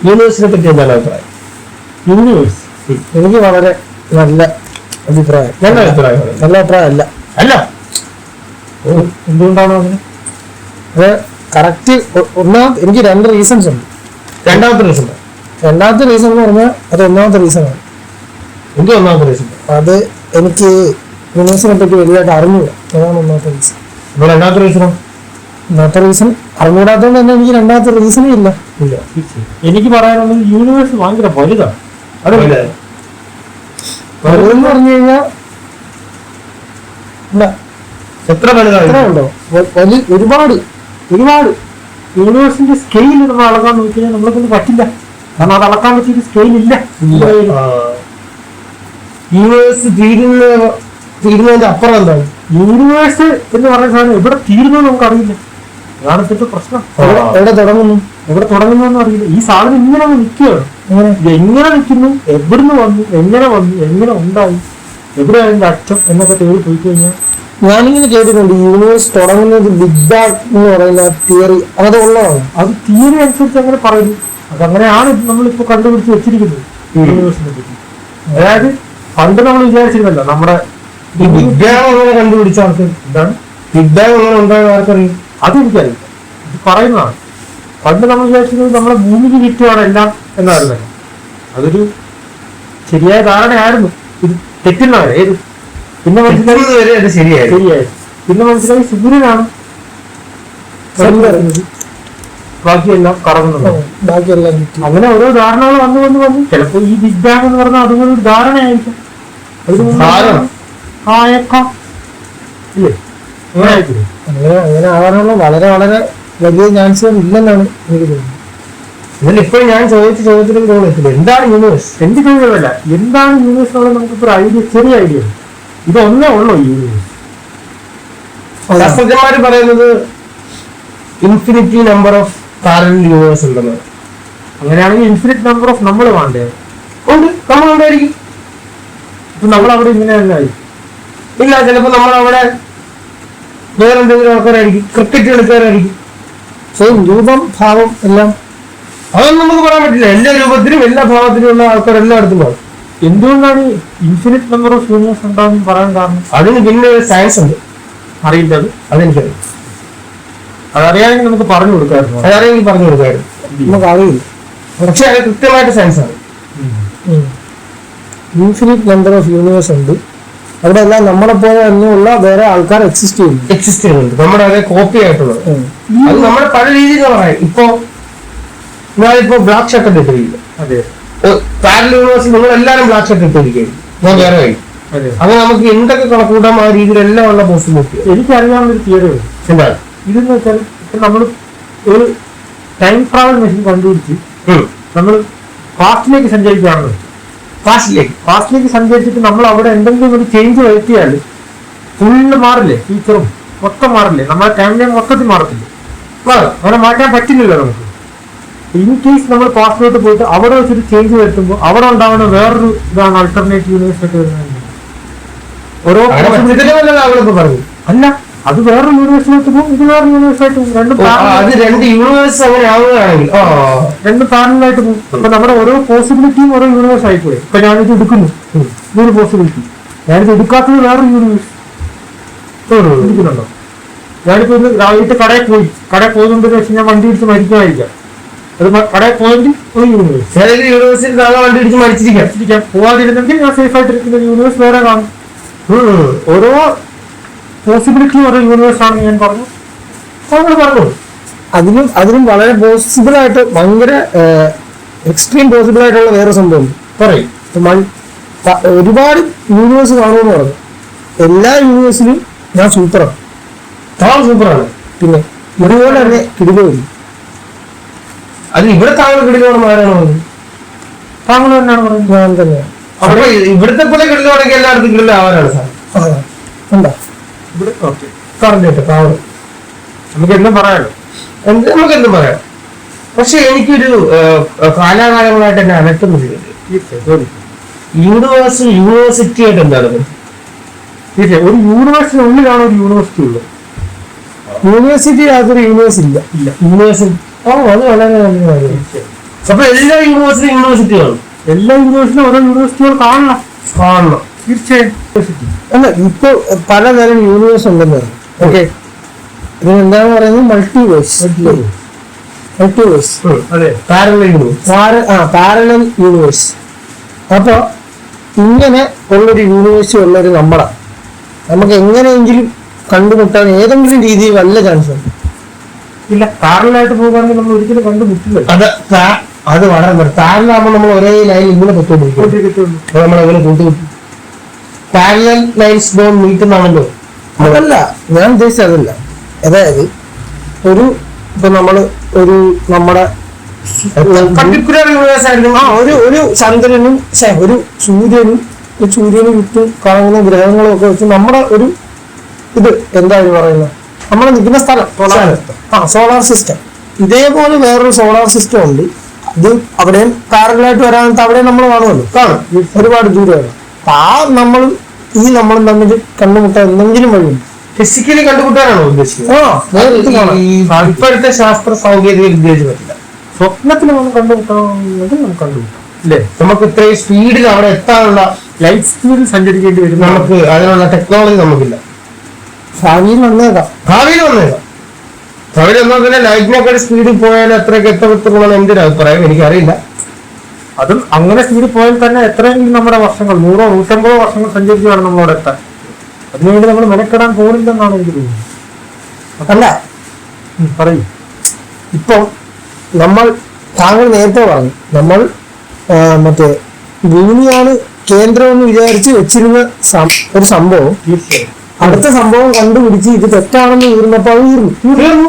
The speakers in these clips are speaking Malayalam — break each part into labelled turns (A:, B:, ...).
A: യൂണിവേഴ്സിനെ പറ്റി എന്താണ് അഭിപ്രായം?
B: യൂണിവേഴ്സ് എനിക്ക് വളരെ നല്ല അഭിപ്രായം.
A: നല്ല അഭിപ്രായം
B: അല്ല.
A: എന്തുകൊണ്ടാണോ അതിന്?
B: അത് കറക്റ്റ്. ഒന്നാമത്തെ എനിക്ക് 2 റീസൺസ് ഉണ്ട്.
A: രണ്ടാമത്തെ റീസൺ
B: എന്ന് പറഞ്ഞാൽ അത് ഒന്നാമത്തെ റീസണാണ്.
A: എന്ത് ഒന്നാമത്തെ റീസൺ?
B: അത് എനിക്ക് യൂണിവേഴ്സിനെ പറ്റി വലിയതായിട്ട് അറിഞ്ഞൂടാ. അതാണ് ഒന്നാമത്തെ റീസൺ. ഒന്നാമത്തെ റീസൺ അറിഞ്ഞൂടാത്തതുകൊണ്ട് തന്നെ എനിക്ക് രണ്ടാമത്തെ റീസണേ ഇല്ല.
C: എനിക്ക് പറയാനുള്ളത് യൂണിവേഴ്സ് ഭയങ്കര വലുതാണ്.
B: വലുതെന്ന് പറഞ്ഞു കഴിഞ്ഞാൽ
A: എത്ര വലുതാണോ?
B: ഒരുപാട്
C: യൂണിവേഴ്സിന്റെ സ്കെയിൽ നമ്മൾ അളക്കാൻ നോക്കി കഴിഞ്ഞാൽ നമ്മളെ കൊണ്ട് പറ്റില്ല. കാരണം അത് അളക്കാൻ പറ്റിയൊരു സ്കെയിൽ ഇല്ല.
A: യൂണിവേഴ്സ് തീരുന്നതിന്റെ അപ്പുറം എന്താണ്?
C: യൂണിവേഴ്സ് എന്ന് പറയുന്ന സാധനം എവിടെ തീരുന്നത് നമുക്ക് അറിയില്ല. അതാണ് ഇപ്പോഴത്തെ പ്രശ്നം.
B: എവിടെ
C: തുടങ്ങുന്നു അറിയില്ല. ഈ സാധനം ഇങ്ങനെ നിൽക്കുകയാണ്. എങ്ങനെ നിൽക്കുന്നു, എവിടുന്ന് വന്നു, എങ്ങനെ ഉണ്ടായി, എവിടെയാണ് അറ്റം എന്നൊക്കെ തേടി പോയി കഴിഞ്ഞാൽ
B: ഞാനിങ്ങനെ കേട്ടിട്ടുണ്ട് യൂണിവേഴ്സ് തുടങ്ങുന്നത് ബിഗ് ബാങ് എന്ന് പറയുന്ന തിയറി. അത് ഉള്ളതാണ്.
C: അത് തിയറി അനുസരിച്ച് അങ്ങനെ പറയുന്നു. അതങ്ങനെയാണ് നമ്മളിപ്പോ കണ്ടുപിടിച്ച് വെച്ചിരിക്കുന്നത് യൂണിവേഴ്സിനെ പറ്റി. അതായത് പണ്ട് നമ്മൾ വിചാരിച്ചിരുന്നല്ലോ നമ്മുടെ
A: ബിഗ് ബാങ് അങ്ങനെ കണ്ടുപിടിച്ച ആൾക്ക് എന്താണ് ബിഗ് ബാങ് അങ്ങനെ ഉണ്ടായ ആർക്കറിയും?
C: അതെനിക്കറിയില്ല. ഇത് പറയുന്നതാണ്. പണ്ട് നമ്മൾ വിചാരിച്ചിരുന്നത് നമ്മുടെ ഭൂമിക്ക് ചുറ്റുമാണ് എല്ലാം എന്നായിരുന്നല്ലോ. അതൊരു ശരിയായ ധാരണയായിരുന്നു. ഇത് തെറ്റുന്നവരെ ഏത് പിന്നെ മനസ്സിലായി ശരിയായി. പിന്നെ മനസ്സിലായി സൂര്യനാണ് ബാക്കിയെല്ലാം കറങ്ങുന്നത്. അങ്ങനെ ഓരോ ധാരണകൾ വന്നു ചിലപ്പോ ഈ ബിഗ് ബാങ് എന്ന് പറഞ്ഞാൽ അതുപോലെ ഒരു ധാരണയായിരിക്കും.
B: അങ്ങനെ ആവാനുള്ള വളരെ വളരെ വലിയ ചാൻസുകൾ ഇല്ലെന്നാണ് എനിക്ക് തോന്നുന്നത്.
A: ഇതിലിപ്പോൾ ഞാൻ ചോദ്യത്തിലും തോന്നിയിട്ടില്ല എന്താണ് യൂണിവേഴ്സ്.
C: എന്റെ ചോദ്യമല്ല, എന്താണ് യൂണിവേഴ്സ് എന്നുള്ളത് നമുക്കിപ്പോ ഒരു ഐഡിയ, ചെറിയ ഐഡിയ. ഇതൊന്നേ ഉള്ളൂ യൂണിവേഴ്സ്.
A: ശാസ്ത്രജ്ഞന്മാര് പറയുന്നത് infinity number of parallel universe ഉണ്ടെന്ന്.
C: അങ്ങനെയാണെങ്കിൽ ഇൻഫിനിറ്റ് നമ്പർ ഓഫ് നമ്മൾ വേണ്ടേ?
A: ഉണ്ട്. നമ്മളുണ്ടായിരിക്കും.
C: ഇപ്പൊ നമ്മളവിടെ ഇങ്ങനെ തന്നെ ആയിരിക്കും.
A: ഇല്ല, ചിലപ്പോ നമ്മളവിടെ വേറെന്തെങ്കിലും ആൾക്കാരായിരിക്കും, ക്രിക്കറ്റ് കളിക്കാരായിരിക്കും.
B: സെയിം രൂപം ഭാവം എല്ലാം.
A: അതൊന്നും നമുക്ക് പറയാൻ പറ്റില്ല. എല്ലാ രൂപത്തിലും എല്ലാ ഭാവത്തിലുള്ള ആൾക്കാർ എല്ലായിടത്തും പോകും.
C: എന്തുകൊണ്ടാണ് ഇൻഫിനിറ്റ് നമ്പർ ഓഫ് യൂണിവേഴ്സ് ഉണ്ടാകുമെന്ന് പറയാൻ കാരണം?
A: അതിന് പിന്നെ സയൻസ് ഉണ്ട്.
C: അറിയില്ല.
A: അതെനിക്കറിയാം.
C: അതറിയാമെങ്കിൽ നമുക്ക് പറഞ്ഞു കൊടുക്കാമായിരുന്നു.
A: അതറിയെങ്കിൽ പറഞ്ഞു കൊടുക്കാമായിരുന്നു.
B: നമുക്ക് അറിയില്ല.
A: പക്ഷെ അത് കൃത്യമായിട്ട് സയൻസ് ആണ്.
B: ഇൻഫിനിറ്റ് നമ്പർ ഓഫ് യൂണിവേഴ്സ് ഉണ്ട്. അവിടെ എല്ലാം നമ്മളെ പോലെ തന്നെയുള്ള വേറെ ആൾക്കാർ എക്സിസ്റ്റ് ചെയ്യുന്നുണ്ട്.
A: നമ്മുടെ അതേ കോപ്പി ആയിട്ടുള്ളത്. അത് നമ്മുടെ പല രീതിയിൽ പറയാം. ഞാനിപ്പോ ബ്ലാക്ക് ഷർട്ട് ഇട്ടിരിക്കില്ല.
C: അതെ.
A: പാരലൽ യൂണിവേഴ്സിൽ നിങ്ങൾ എല്ലാവരും ബ്ലാക്ക് ഷർട്ട് ഇട്ടിരിക്കുകയും ഞാൻ വേറെ കഴിയും. അങ്ങനെ നമുക്ക് എന്തൊക്കെ കണക്കൂട്ടാം ആ രീതിയിലെല്ലാം ഉള്ള പോസിബിലിറ്റി.
C: എനിക്കറിയാവുന്നൊരു തിയറി
A: എന്താണ്
C: ഇതെന്ന് വെച്ചാൽ, ഇപ്പൊ നമ്മൾ ഒരു ടൈം ട്രാവൽ മെഷീൻ കണ്ടുപിടിച്ച് നമ്മൾ പാസ്റ്റിലേക്ക് സഞ്ചരിക്കുകയാണെന്ന്. പാസ്റ്റിലേക്ക് സഞ്ചരിച്ചിട്ട് നമ്മൾ അവിടെ എന്തെങ്കിലും ഒരു ചേഞ്ച് വരുത്തിയാൽ ഫുള്ള് മാറില്ലേ? ഫീച്ചറും മൊത്തം മാറില്ലേ? നമ്മളെ ടൈം ലൈൻ മൊത്തത്തിൽ മാറത്തില്ലേ? അങ്ങനെ മാറ്റാൻ പറ്റില്ലല്ലോ നമുക്ക്. ഇൻ കേസ് നമ്മൾ പാസ്റ്റിലോട്ട് പോയിട്ട് അവിടെ വെച്ചൊരു ചേഞ്ച് വരുത്തുമ്പോൾ അവിടെ ഉണ്ടാവുന്ന വേറൊരു ഇതാണ് അൾട്ടർനേറ്റീവ് യൂണിവേഴ്സ് ആയിട്ട് വരുന്നത്. ഓരോ അല്ല, അത് വേറൊരു യൂണിവേഴ്സിലോട്ട് പോകും, ഇത് വേറെ യൂണിവേഴ്സായിട്ട് പോകും. രണ്ട് പാരലായിട്ട് പോകും. അപ്പൊ നമ്മുടെ ഓരോ പോസിബിലിറ്റിയും ഓരോ യൂണിവേഴ്സ് ആയിപ്പോയി. ഇപ്പൊ ഞാനിത് എടുക്കുന്നു, ഇതൊരു പോസിബിലിറ്റി. ഞാനിത് എടുക്കാത്തത് വേറൊരു യൂണിവേഴ്സ് എടുക്കുന്നുണ്ടോ? ഞാനിപ്പോ ഇന്ന് രാവിലെ കടയിൽ പോകുന്നുണ്ടെന്ന് വെച്ചാൽ ഞാൻ വണ്ടി ഇടിച്ച് മരിക്കാതിരിക്കാം. അത് കടയിൽ പോയെങ്കിൽ ഒരു യൂണിവേഴ്സ്
A: വണ്ടി ഇടിച്ച് മരിച്ചിരിക്കാം.
C: പോവാതിരുന്നെങ്കിൽ ഞാൻ സേഫ് ആയിട്ടിരിക്കുന്ന യൂണിവേഴ്സ് വേറെ കാണും. ഓരോ പോസിബിലിറ്റി ഓരോ യൂണിവേഴ്സ് ആണെന്ന് ഞാൻ പറഞ്ഞു.
B: അതിനും വളരെ പോസിബിൾ ആയിട്ട് ഭയങ്കര എക്സ്ട്രീം പോസിബിൾ ആയിട്ടുള്ള വേറെ സംഭവം പറയും. ഒരുപാട് യൂണിവേഴ്സ് കാണുമെന്ന് പറഞ്ഞു. എല്ലാ യൂണിവേഴ്സിലും ഞാൻ സൂപ്പറാണ്. പിന്നെ ഇതുപോലെ തന്നെ കിടിലും.
A: അത് ഇവിടെ താങ്കൾ കിടിലോണം ആരാണ് പറഞ്ഞത്?
C: താങ്കൾ തന്നെയാണ് പറയുന്നത്.
B: ഞാൻ തന്നെയാണ്.
A: അവിടെ ഇവിടുത്തെ പോലെ കിടിലോണെങ്കിൽ എല്ലാവർക്കും കിടിലോ ആവാനാണ് സാർ.
B: എന്താ
C: ഇവിടെ ഓക്കെ
A: പറഞ്ഞിട്ട് താങ്കൾ
C: നമുക്ക് എന്തും പറയാമല്ലോ.
A: നമുക്ക് എന്തും പറയാം. പക്ഷെ എനിക്കൊരു കാലാകാലങ്ങളായിട്ട് എന്നെ അനക്കുന്നില്ല. യൂണിവേഴ്സിറ്റി ആയിട്ട് എന്താണ്?
C: ഒരു യൂണിവേഴ്സിനുള്ളിലാണ് ഒരു യൂണിവേഴ്സിറ്റി ഉള്ളത്.
B: യൂണിവേഴ്സിറ്റി അതൊരു യൂണിവേഴ്സ് ഇല്ല.
A: യൂണിവേഴ്സിറ്റി അത് വളരെ നല്ല കാര്യം. അപ്പൊ എല്ലാ യൂണിവേഴ്സിറ്റികളും
C: എല്ലാ യൂണിവേഴ്സിറ്റിയും ഓരോ യൂണിവേഴ്സിറ്റികൾ കാണണം. തീർച്ചയായും യൂണിവേഴ്സിറ്റി
B: അല്ല ഇപ്പൊ പലതരം യൂണിവേഴ്സ് ഉണ്ടെന്ന് പറഞ്ഞു. ഓക്കെ, ഇതിനെന്താണ് പറയുന്നത്? മൾട്ടിവേഴ്സ്.
C: അതെ.
B: Parallel universe. അപ്പൊ ഇങ്ങനെ ഉള്ളൊരു യൂണിവേഴ്സ് ഉള്ളൊരു നമുക്ക് എങ്ങനെയെങ്കിലും കണ്ടുമുട്ടാൻ ഏതെങ്കിലും രീതിയിൽ വല്ല ചാൻസ് ഉണ്ട്?
C: ഇല്ല, പാരലായിട്ട് പോകുകയാണെങ്കിൽ നമ്മൾ ഒരിക്കലും കണ്ടുമുട്ടില്ല.
A: അത് വളരെ പാരലാകുമ്പോൾ നമ്മൾ ഒരേ ലൈൻ ഇങ്ങനെ പൊത്തോണ്ടിരിക്കും. നമ്മളങ്ങനെ കൂട്ടുകൂട്ടി പാരലൽ ലൈൻസ് ഡോൺ മീറ്റ് എന്നാണല്ലോ.
B: അതല്ല ഞാൻ ഉദ്ദേശിച്ചത്, അതല്ല. അതായത് ഇപ്പൊ നമ്മുടെ
A: പർട്ടിക്കുലർ യൂണിവേഴ്സ് ആയിരിക്കും.
B: ഒരു ചന്ദ്രനും ഒരു സൂര്യനും ചുറ്റും കാണുന്ന ഗ്രഹങ്ങളും ഒക്കെ വെച്ച് നമ്മുടെ ഒരു എന്താ പറയുന്നത്, നമ്മൾ നിൽക്കുന്ന സ്ഥലം സോളാർ സിസ്റ്റം. ഇതേപോലെ വേറൊരു സോളാർ സിസ്റ്റം ഉണ്ട്. ഇത് അവിടെയും പാരലായിട്ട് വരാൻ അവിടെ നമ്മൾ കാണും ഒരുപാട് ദൂരമാണ്. നമ്മളും തമ്മിൽ കണ്ടുമുട്ടാൻ എന്തെങ്കിലും വഴിയുണ്ട്?
A: ഫിസിക്കലി കണ്ടുമുട്ടാനാണോ ഉദ്ദേശിക്കുന്നത്? ഇപ്പോഴത്തെ ശാസ്ത്ര സാങ്കേതിക വിദ്യ പറ്റില്ല.
C: സ്വപ്നത്തിൽ നമ്മൾ കണ്ടുമുട്ടാണെങ്കിൽ നമുക്ക് കണ്ടുമുട്ടാം അല്ലേ?
A: നമുക്ക് ഇത്രയും സ്പീഡിൽ അവിടെ എത്താനുള്ള
C: ലൈറ്റ് സ്പീഡിൽ സഞ്ചരിക്കേണ്ടി വരും.
A: നമുക്ക് അതിനുള്ള ടെക്നോളജി നമുക്കില്ല.
B: ഭാവിയിൽ വന്നേക്കാം.
A: ഭാവിയിൽ വന്നാൽ തന്നെ ലൈറ്റിനൊക്കെ സ്പീഡിൽ പോയാൽ എത്രയൊക്കെ എത്തണമെന്നാണ് എന്റെ ഒരു അഭിപ്രായം. എനിക്കറിയില്ല.
C: അതും അങ്ങനെ സ്പീഡിൽ പോയാൽ തന്നെ എത്രയെങ്കിലും നമ്മുടെ വർഷങ്ങൾ 100 150 വർഷങ്ങൾ സഞ്ചരിച്ച് വേണം നമ്മളവിടെ എത്താൻ. അതിനുവേണ്ടി നമ്മൾ മെനക്കെടാൻ പോകുന്നില്ലെന്നാണ് എനിക്ക് തോന്നുന്നത്.
B: അല്ല
C: പറയും.
B: ഇപ്പം താങ്കൾ നേരത്തെ പറഞ്ഞു നമ്മൾ മറ്റേ ഭൂമിയാണ് കേന്ദ്രം എന്ന് വിചാരിച്ച് വെച്ചിരുന്ന ഒരു സംഭവം അടുത്ത സംഭവം കണ്ടുപിടിച്ച് ഇത് തെറ്റാണെന്ന് തീർന്നപ്പോൾ അത് തീർന്നു.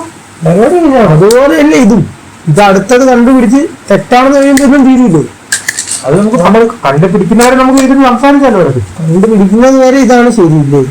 B: അതുപോലെയല്ലേ ഇത് അടുത്തത് കണ്ടുപിടിച്ച് തെറ്റാണെന്ന് കഴിയുമ്പോൾ തീരില്ലേ?
C: അത് നമ്മൾ കണ്ടുപിടിക്കുന്നവരെ നമുക്ക് ഇതിന് സംസാരിച്ചാലോ?
B: കണ്ടുപിടിക്കുന്നത് വരെ ഇതാണ് ശരിയില്ലേ?